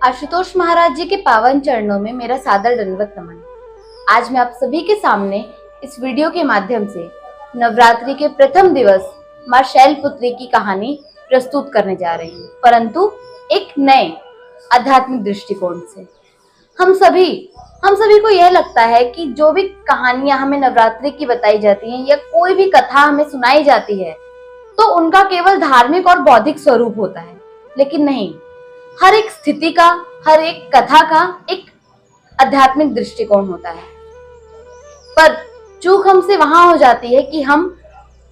आशुतोष महाराज जी के पावन चरणों में मेरा सादर दंडवत नमन। आज मैं आप सभी के सामने इस वीडियो के माध्यम से नवरात्रि के प्रथम दिवस मां शैलपुत्री की कहानी प्रस्तुत करने जा रही हूँ, परंतु एक नए आध्यात्मिक दृष्टिकोण से। हम सभी को यह लगता है कि जो भी कहानियां हमें नवरात्रि की बताई जाती हैं या कोई भी कथा हमें सुनाई जाती है तो उनका केवल धार्मिक और बौद्धिक स्वरूप होता है, लेकिन नहीं, हर एक स्थिति का, हर एक कथा का एक आध्यात्मिक दृष्टिकोण होता है। पर चूक हमसे वहां हो जाती है कि हम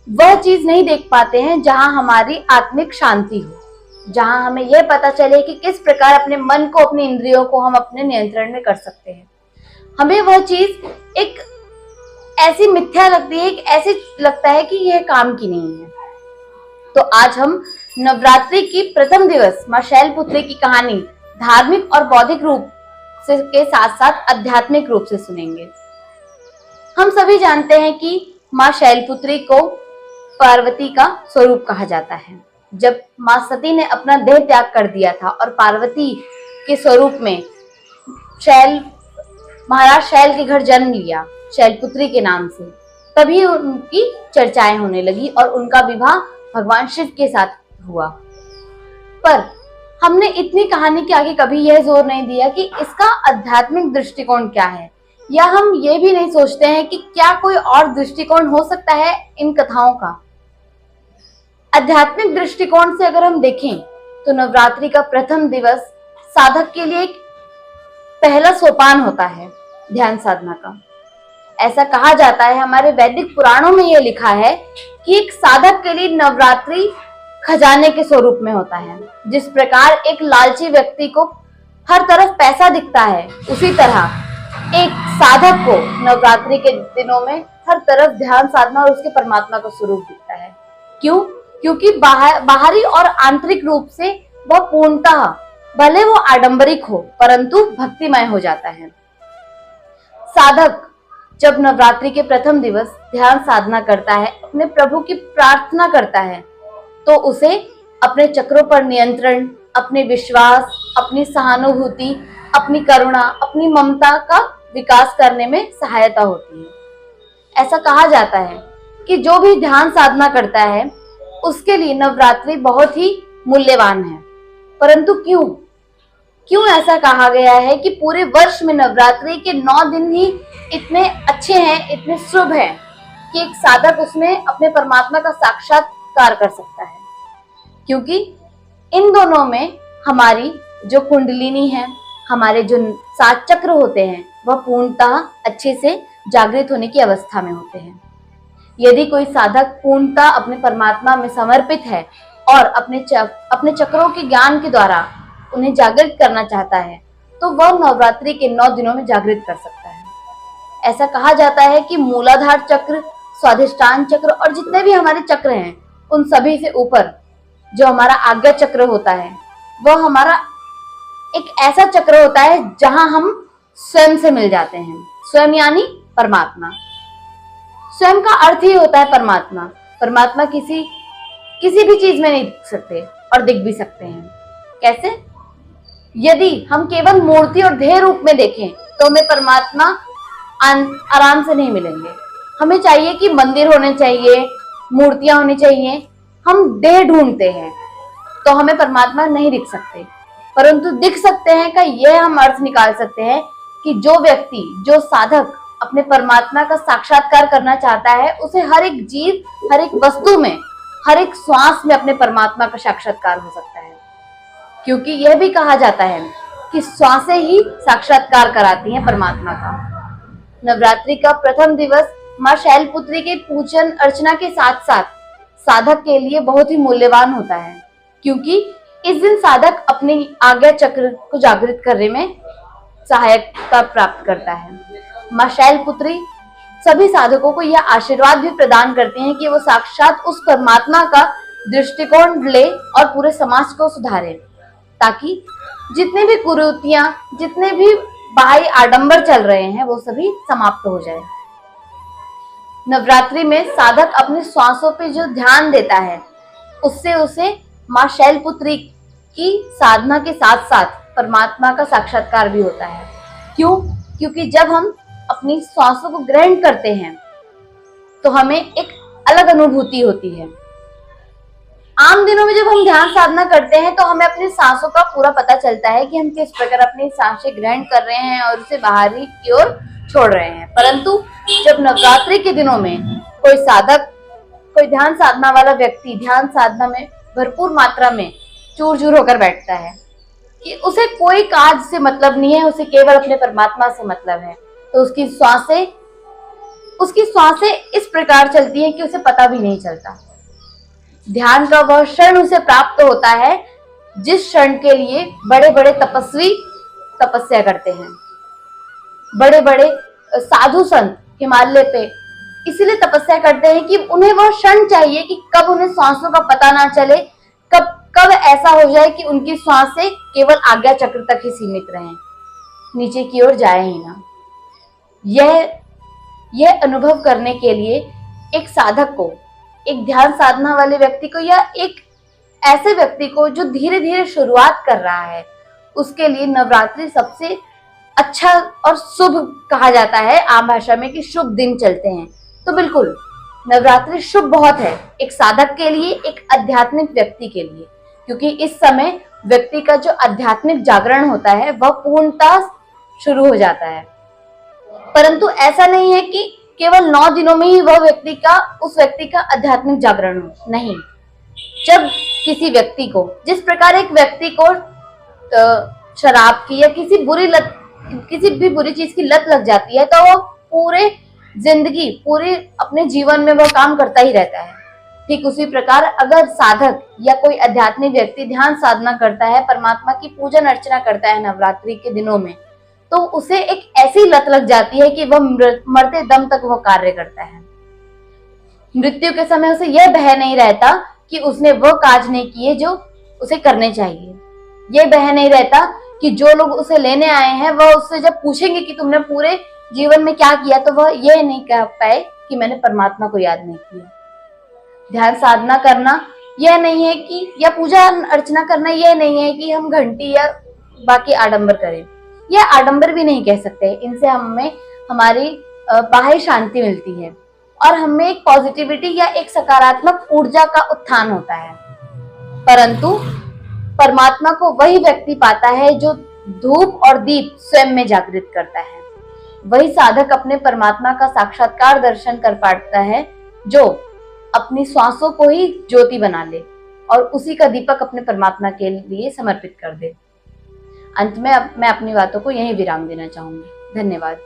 वह चीज नहीं देख पाते हैं जहां हमारी आत्मिक शांति हो, जहां हमें यह पता चले कि किस प्रकार अपने मन को, अपने इंद्रियों को हम अपने नियंत्रण में कर सकते हैं। हमें वह चीज एक ऐसी मिथ्या लगती है, एक ऐसी लगता है कि यह काम की नहीं है। तो आज हम नवरात्रि की प्रथम दिवस मां शैलपुत्री की कहानी धार्मिक और बौद्धिक रूप से के साथ साथ आध्यात्मिक रूप से सुनेंगे। हम सभी जानते हैं कि मां शैलपुत्री को पार्वती का स्वरूप कहा जाता है। जब मां सती ने अपना देह त्याग कर दिया था और पार्वती के स्वरूप में महाराज शैल के घर जन्म लिया शैलपुत्री के नाम से, तभी उनकी चर्चाएं होने लगी और उनका विवाह भगवान शिव के साथ हुआ। पर हमने इतनी कहानी के आगे कभी यह जोर नहीं दिया कि इसका आध्यात्मिक दृष्टिकोण क्या है, या हम ये भी नहीं सोचते हैं कि क्या कोई और दृष्टिकोण हो सकता है इन कथाओं का। आध्यात्मिक दृष्टिकोण से अगर हम देखें तो नवरात्रि का प्रथम दिवस साधक के लिए एक पहला सोपान होता है ध्यान साधना का। ऐसा कहा जाता है, हमारे वैदिक पुराणों में यह लिखा है कि एक साधक के लिए नवरात्रि खजाने के स्वरूप में होता है। जिस प्रकार एक लालची व्यक्ति को हर तरफ पैसा दिखता है, उसी तरह एक साधक को नवरात्रि के दिनों में हर तरफ ध्यान साधना और उसके परमात्मा का स्वरूप दिखता है। क्यों? क्योंकि बाहरी और आंतरिक रूप से वह पूर्णतः, भले वो आडंबरिक हो, परंतु भक्तिमय हो जाता है। साधक जब नवरात्रि के प्रथम दिवस ध्यान साधना करता है, अपने प्रभु की प्रार्थना करता है, तो उसे अपने चक्रों पर नियंत्रण, अपने विश्वास, अपनी सहानुभूति, अपनी करुणा, अपनी ममता का विकास करने में सहायता होती है। ऐसा कहा जाता है कि जो भी ध्यान साधना करता है उसके लिए नवरात्रि बहुत ही मूल्यवान है। परंतु क्यों ऐसा कहा गया है कि पूरे वर्ष में नवरात्रि के 9 दिन ही इतने अच्छे हैं, इतने शुभ हैं कि एक साधक उसमें अपने परमात्मा का साक्षात्कार कर सकता है? क्योंकि इन दोनों में हमारी जो कुंडलिनी है, हमारे जो 7 चक्र होते हैं, वह पूर्णतः अच्छे से जागृत होने की अवस्था में होते हैं। यदि कोई साधक पूर्णतः अपने परमात्मा में समर्पित है और अपने चक्रों के ज्ञान के द्वारा उन्हें जागृत करना चाहता है, तो वह नवरात्रि के 9 दिनों में जागृत कर सकता है। ऐसा कहा जाता है कि मूलाधार चक्र, स्वाधिष्ठान चक्र और जितने भी हमारे चक्र हैं, उन सभी से ऊपर जो हमारा आज्ञा चक्र होता है, वह हमारा एक ऐसा चक्र होता है जहां हम स्वयं से मिल जाते हैं। स्वयं यानी परमात्मा। स्वयं का अर्थ ही होता है परमात्मा। परमात्मा किसी भी चीज में नहीं दिख सकते और दिख भी सकते हैं। कैसे? यदि हम केवल मूर्ति और देह रूप में देखें तो हमें परमात्मा आराम से नहीं मिलेंगे। हमें चाहिए कि मंदिर होने चाहिए, मूर्तियां होनी चाहिए। हम देह ढूंढते हैं तो हमें परमात्मा नहीं दिख सकते, परंतु दिख सकते हैं का यह हम अर्थ निकाल सकते हैं कि जो व्यक्ति, जो साधक अपने परमात्मा का साक्षात्कार करना चाहता है, उसे हर एक जीव, हर एक वस्तु में, हर एक श्वास में अपने परमात्मा का साक्षात्कार हो सकता है। क्योंकि यह भी कहा जाता है कि श्वासें ही साक्षात्कार कराती हैं परमात्मा का। नवरात्रि का प्रथम दिवस मां शैलपुत्री के पूजन अर्चना के साथ साथ साधक के लिए बहुत ही मूल्यवान होता है, क्योंकि इस दिन साधक अपने आज्ञा चक्र को जागृत करने में सहायता प्राप्त करता है। मां शैलपुत्री सभी साधकों को यह आशीर्वाद भी प्रदान करते हैं कि वो साक्षात उस परमात्मा का दृष्टिकोण ले और पूरे समाज को सुधारे, ताकि जितने भी कुरीतियां, जितने भी बाह्य आडंबर चल रहे हैं, वो सभी समाप्त हो जाए। नवरात्रि में साधक अपने श्वासों पे जो ध्यान देता है, उससे उसे मां शैलपुत्री की साधना के साथ साथ परमात्मा का साक्षात्कार भी होता है। क्यों? क्योंकि जब हम अपनी सांसों को ग्रहण करते हैं तो हमें एक अलग अनुभूति होती है। आम दिनों में जब हम ध्यान साधना करते हैं तो हमें अपनी सांसों का पूरा पता चलता है कि हम किस प्रकार अपनी सांसें ग्रहण कर रहे हैं और उसे बाहरी की ओर छोड़ रहे हैं। परंतु जब नवरात्रि के दिनों में कोई साधक, कोई ध्यान साधना वाला व्यक्ति ध्यान साधना में भरपूर मात्रा में चूर चूर होकर बैठता है कि उसे कोई काज से मतलब नहीं है, उसे केवल अपने परमात्मा से मतलब है, तो उसकी सांसें इस प्रकार चलती हैं कि उसे पता भी नहीं चलता। ध्यान का वह क्षण उसे प्राप्त होता है जिस क्षण के लिए बड़े बड़े तपस्वी तपस्या करते हैं, बड़े बड़े साधु संत हिमालय पे इसीलिए तपस्या करते हैं कि उन्हें वह क्षण चाहिए कि कब उन्हें सांसों का पता ना चले, कब ऐसा हो जाए कि उनकी सांसें केवल आज्ञा चक्र तक ही सीमित रहें, नीचे की ओर जाए ही ना। यह अनुभव करने के लिए एक साधक को, एक ध्यान साधना वाले व्यक्ति को या एक ऐसे व्यक्ति को जो धीरे धीरे शुरुआत कर रहा है, उसके लिए नवरात्रि सबसे अच्छा और शुभ कहा जाता है आम भाषा में कि शुभ दिन चलते हैं। तो बिल्कुल नवरात्रि शुभ बहुत है एक साधक के लिए, एक आध्यात्मिक व्यक्ति के लिए, क्योंकि इस समय व्यक्ति का जो आध्यात्मिक जागरण होता है वह पूर्णतः शुरू हो जाता है। परंतु ऐसा नहीं है कि केवल 9 दिनों में ही उस व्यक्ति का आध्यात्मिक जागरण हो, नहीं। जब किसी व्यक्ति को, जिस प्रकार एक व्यक्ति को शराब की या किसी भी बुरी चीज की लत लग जाती है तो वो पूरे अपने जीवन में वह काम करता ही रहता है। ठीक उसी प्रकार अगर साधक या कोई आध्यात्मिक व्यक्ति ध्यान साधना करता है, परमात्मा की पूजन अर्चना करता है नवरात्रि के दिनों में, तो उसे एक ऐसी लत लग जाती है कि वह मरते दम तक वह कार्य करता है। मृत्यु के समय उसे यह भय नहीं रहता कि उसने वह काज नहीं किए जो उसे करने चाहिए। यह भय नहीं रहता कि जो लोग उसे लेने आए हैं वह उससे जब पूछेंगे कि तुमने पूरे जीवन में क्या किया, तो वह यह नहीं कह पाए कि मैंने परमात्मा को याद नहीं किया। ध्यान साधना करना यह नहीं है कि, या पूजा अर्चना करना यह नहीं है कि हम घंटी या बाकी आडंबर करें। यह आडंबर भी नहीं कह सकते। इनसे हमें हमारी बाह्य शांति मिलती है और हमें एक पॉजिटिविटी या एक सकारात्मक ऊर्जा का उत्थान होता है। परंतु परमात्मा को वही व्यक्ति पाता है जो धूप और दीप स्वयं में जागृत करता है। वही साधक अपने परमात्मा का साक्षात्कार दर्शन कर पाता है जो अपनी श्वासों को ही ज्योति बना ले और उसी का दीपक अपने परमात्मा के लिए समर्पित कर दे। अंत में मैं अपनी बातों को यहीं विराम देना चाहूंगी। धन्यवाद।